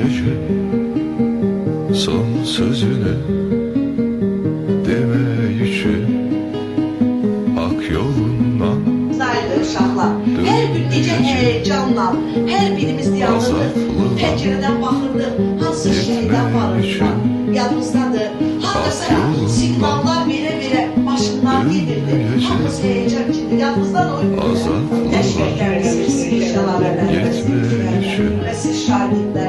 gece son sözünü demek için hak yolundan Sayılır uşaqlar. Hər gün necə heyecanla, hər birimiz dayanırdıq, pəncərədən baxırdıq, hansı şəhərdən varırdılar, yadımızdadır. Hardasa siqnallar verə-verə maşınlar gedirdi, hamısı heyecan içində, yadımızdan o nəşvətləriniz, inşallah və siz şahidlər.